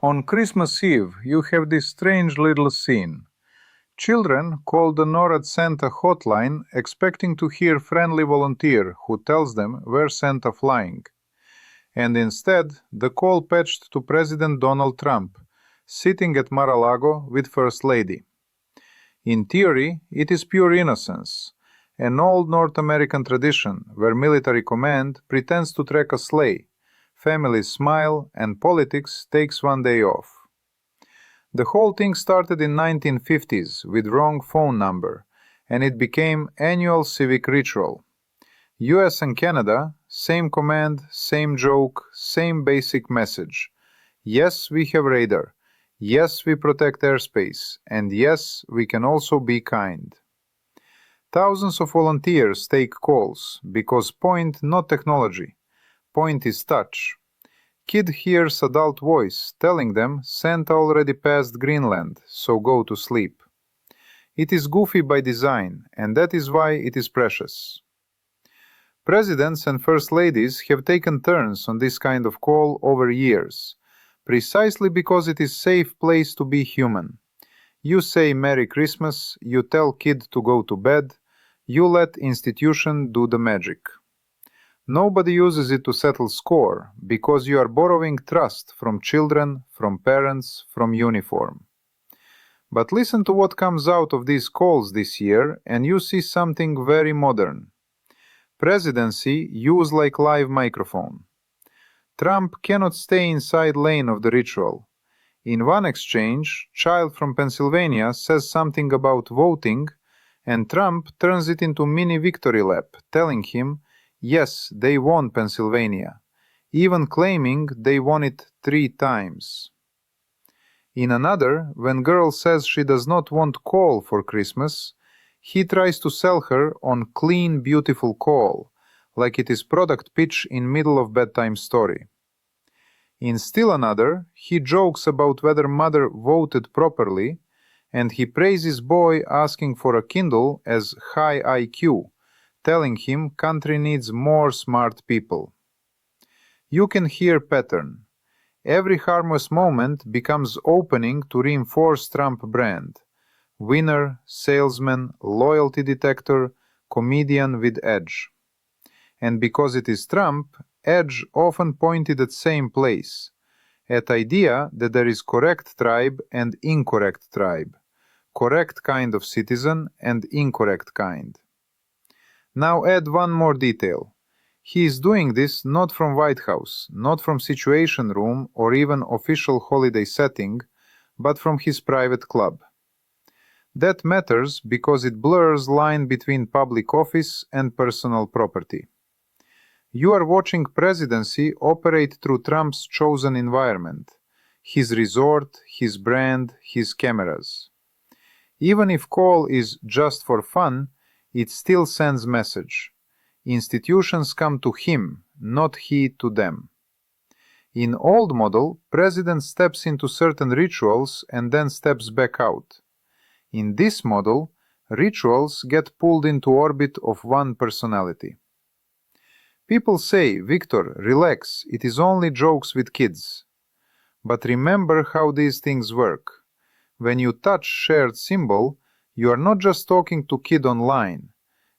On Christmas Eve, you have this strange little scene. Children call the Norad Santa hotline expecting to hear friendly volunteer who tells them where Santa flying. And instead, the call patched to President Donald Trump, sitting at Mar-a-Lago with First Lady. In theory, it is pure innocence, an old North American tradition where military command pretends to track a sleigh, families smile, and politics takes one day off. The whole thing started in 1950s with wrong phone number, and it became annual civic ritual. US and Canada, same command, same joke, same basic message. Yes, we have radar. Yes, we protect airspace. And yes, we can also be kind. Thousands of volunteers take calls because point not technology. Point is touch. Kid hears adult voice telling them Santa already passed Greenland, so go to sleep. It is goofy by design, and that is why it is precious. Presidents and first ladies have taken turns on this kind of call over years, precisely because it is safe place to be human. You say Merry Christmas, you tell kid to go to bed, you let institution do the magic. Nobody uses it to settle score, because you are borrowing trust from children, from parents, from uniform. But listen to what comes out of these calls this year, and you see something very modern. Presidency used like live microphone. Trump cannot stay inside lane of the ritual. In one exchange, child from Pennsylvania says something about voting, and Trump turns it into mini victory lap, telling him, yes, they won Pennsylvania, even claiming they won it 3 times. In another, when girl says she does not want call for Christmas, he tries to sell her on clean, beautiful call, like it is product pitch in middle of bedtime story. In still another, he jokes about whether mother voted properly, and he praises boy asking for a Kindle as high IQ, telling him country needs more smart people. You can hear pattern. Every harmless moment becomes opening to reinforce Trump brand. Winner, salesman, loyalty detector, comedian with edge. And because it is Trump, edge often pointed at same place, at idea that there is correct tribe and incorrect tribe, correct kind of citizen and incorrect kind. Now add one more detail. He is doing this not from White House, not from Situation Room or even official holiday setting, but from his private club. That matters because it blurs line between public office and personal property. You are watching presidency operate through Trump's chosen environment, his resort, his brand, his cameras. Even if call is just for fun, it still sends message. Institutions come to him, not he to them. In old model, president steps into certain rituals and then steps back out. In this model, rituals get pulled into orbit of one personality. People say, Victor, relax, it is only jokes with kids. But remember how these things work. When you touch shared symbol, you are not just talking to kid online.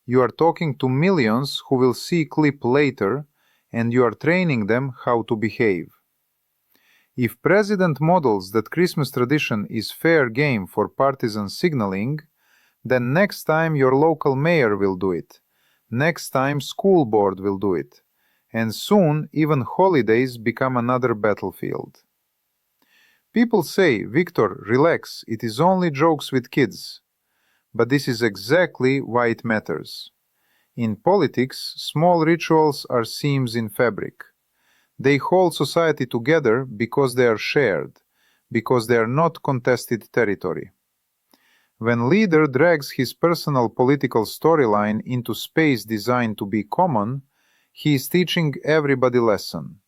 You are talking to millions who will see clip later, and you are training them how to behave. If president models that Christmas tradition is fair game for partisan signaling, then next time your local mayor will do it. Next time school board will do it. And soon even holidays become another battlefield. People say, Victor, relax, it is only jokes with kids. But this is exactly why it matters. In politics, small rituals are seams in fabric. They hold society together because they are shared, because they are not contested territory. When leader drags his personal political storyline into space designed to be common, he is teaching everybody lesson.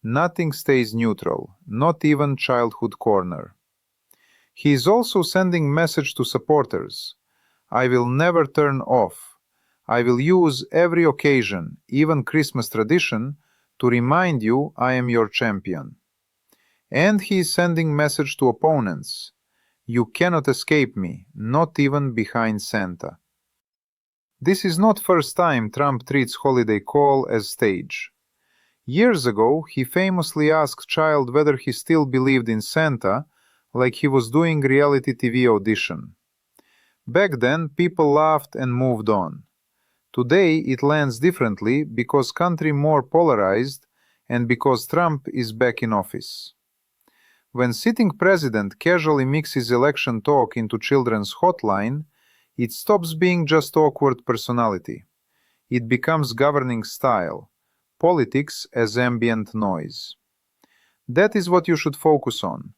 Nothing stays neutral, not even childhood corner. He is also sending message to supporters. I will never turn off. I will use every occasion, even Christmas tradition, to remind you I am your champion. And he is sending message to opponents. You cannot escape me, not even behind Santa. This is not first time Trump treats holiday call as stage. Years ago, he famously asked child whether he still believed in Santa, like he was doing reality TV audition. Back then, people laughed and moved on. Today, it lands differently because country more polarized and because Trump is back in office. When sitting president casually mixes election talk into children's hotline, it stops being just awkward personality. It becomes governing style, politics as ambient noise. That is what you should focus on.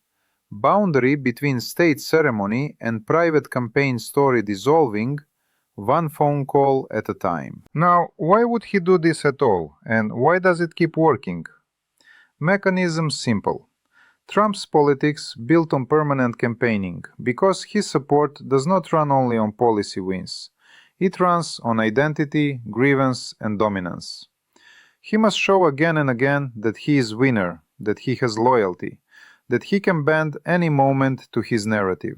Boundary between state ceremony and private campaign story dissolving, one phone call at a time. Now, why would he do this at all, and why does it keep working? Mechanism simple. Trump's politics built on permanent campaigning, because his support does not run only on policy wins. It runs on identity, grievance, and dominance. He must show again and again that he is winner, that he has loyalty, that he can bend any moment to his narrative.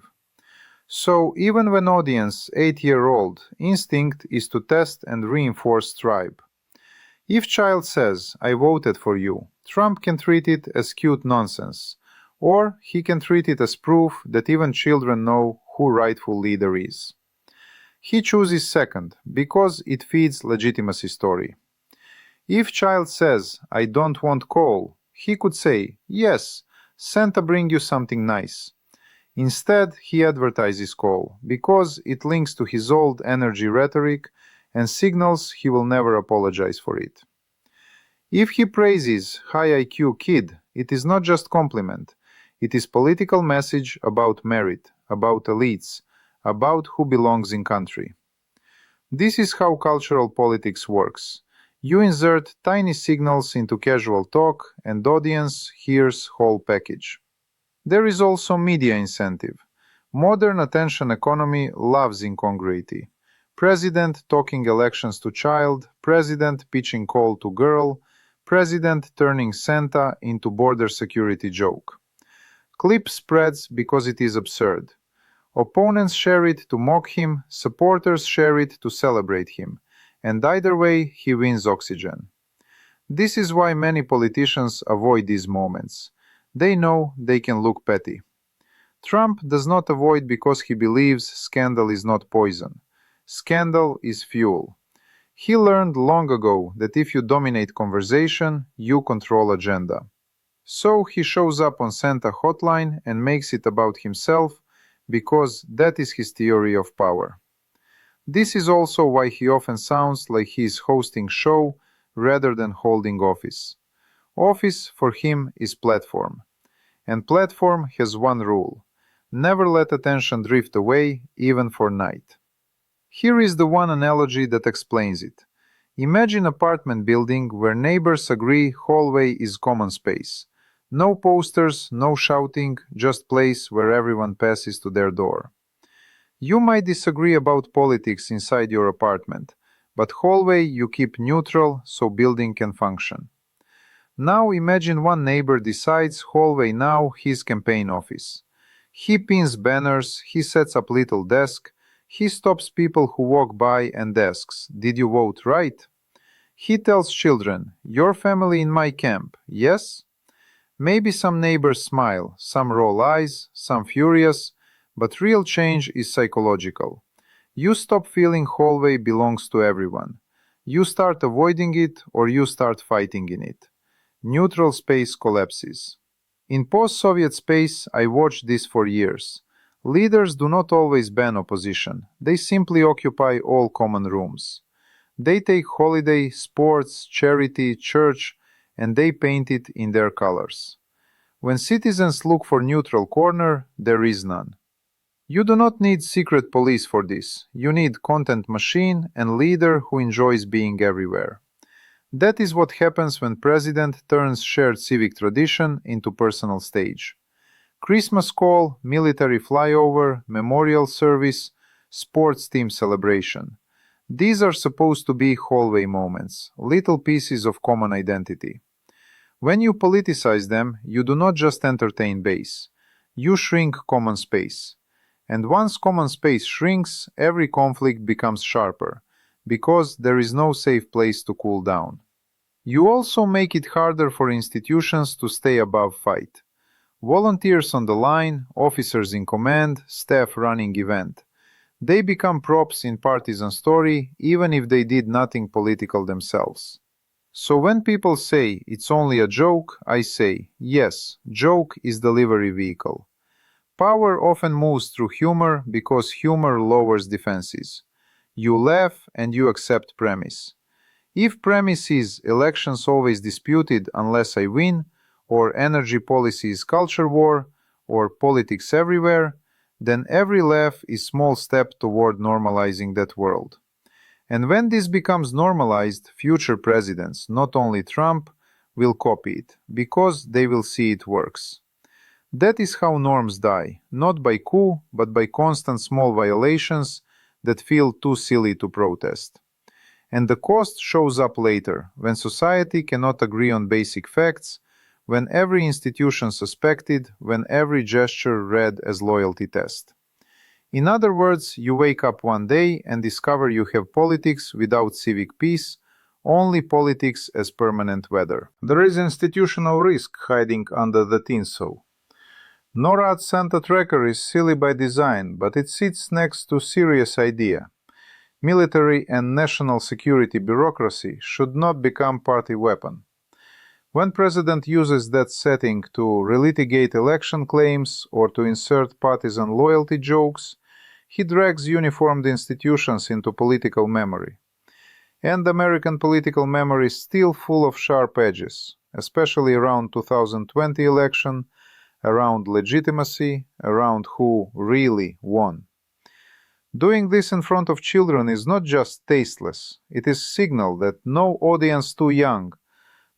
So even when audience 8-year-old, instinct is to test and reinforce tribe. If child says, I voted for you, Trump can treat it as cute nonsense, or he can treat it as proof that even children know who rightful leader is. He chooses second, because it feeds legitimacy story. If child says, I don't want coal, he could say, yes, Santa bring you something nice. Instead, he advertises coal, because it links to his old energy rhetoric and signals he will never apologize for it. If he praises high IQ kid, it is not just compliment. It is political message about merit, about elites, about who belongs in country. This is how cultural politics works. You insert tiny signals into casual talk and audience hears whole package. There is also media incentive. Modern attention economy loves incongruity. President talking elections to child, president pitching call to girl, president turning Santa into border security joke. Clip spreads because it is absurd. Opponents share it to mock him, supporters share it to celebrate him, and either way he wins oxygen. This is why many politicians avoid these moments. They know they can look petty. Trump does not avoid because he believes scandal is not poison. Scandal is fuel. He learned long ago that if you dominate conversation, you control agenda. So he shows up on Santa hotline and makes it about himself because that is his theory of power. This is also why he often sounds like he is hosting show rather than holding office. Office for him is platform. And platform has one rule. Never let attention drift away, even for night. Here is the one analogy that explains it. Imagine apartment building where neighbors agree hallway is common space. No posters, no shouting, just place where everyone passes to their door. You might disagree about politics inside your apartment, but hallway you keep neutral so building can function. Now imagine one neighbor decides hallway now his campaign office. He pins banners, he sets up little desk, he stops people who walk by and asks, did you vote right? He tells children, your family in my camp, yes? Maybe some neighbors smile, some roll eyes, some furious, but real change is psychological. You stop feeling hallway belongs to everyone. You start avoiding it or you start fighting in it. Neutral space collapses. In post-Soviet space, I watched this for years. Leaders do not always ban opposition. They simply occupy all common rooms. They take holiday, sports, charity, church, and they paint it in their colors. When citizens look for neutral corner, there is none. You do not need secret police for this. You need content machine and leader who enjoys being everywhere. That is what happens when president turns shared civic tradition into personal stage. Christmas call, military flyover, memorial service, sports team celebration. These are supposed to be hallway moments, little pieces of common identity. When you politicize them, you do not just entertain base. You shrink common space. And once common space shrinks, every conflict becomes sharper, because there is no safe place to cool down. You also make it harder for institutions to stay above fight. Volunteers on the line, officers in command, staff running event. They become props in partisan story, even if they did nothing political themselves. So when people say it's only a joke, I say, yes, joke is delivery vehicle. Power often moves through humor because humor lowers defenses. You laugh and you accept premise. If premise is elections always disputed unless I win, or energy policy is culture war, or politics everywhere, then every laugh is small step toward normalizing that world. And when this becomes normalized, future presidents, not only Trump, will copy it, because they will see it works. That is how norms die, not by coup, but by constant small violations that feel too silly to protest. And the cost shows up later, when society cannot agree on basic facts, when every institution suspected, when every gesture read as loyalty test. In other words, you wake up one day and discover you have politics without civic peace, only politics as permanent weather. There is institutional risk hiding under the tinsel. Norad Santa tracker is silly by design, but it sits next to serious idea. Military and national security bureaucracy should not become party weapon. When president uses that setting to relitigate election claims or to insert partisan loyalty jokes, he drags uniformed institutions into political memory. And American political memory is still full of sharp edges, especially around 2020 election, around legitimacy, around who really won. Doing this in front of children is not just tasteless, it is signal that no audience too young,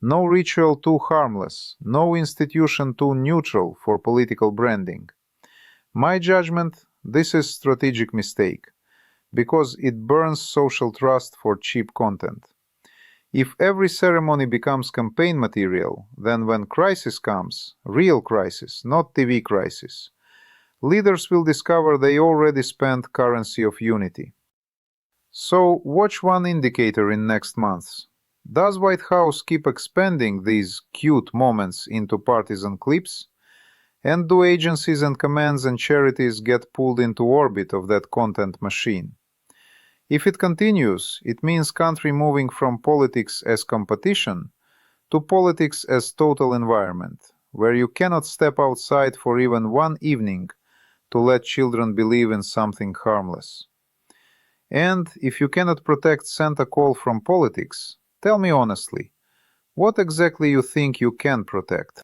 no ritual too harmless, no institution too neutral for political branding. My judgment, this is strategic mistake, because it burns social trust for cheap content. If every ceremony becomes campaign material, then when crisis comes, real crisis, not TV crisis, leaders will discover they already spent currency of unity. So watch one indicator in next months. Does White House keep expanding these cute moments into partisan clips? And do agencies and commands and charities get pulled into orbit of that content machine? If it continues, it means country moving from politics as competition to politics as total environment, where you cannot step outside for even one evening to let children believe in something harmless. And if you cannot protect Santa call from politics, tell me honestly, what exactly you think you can protect?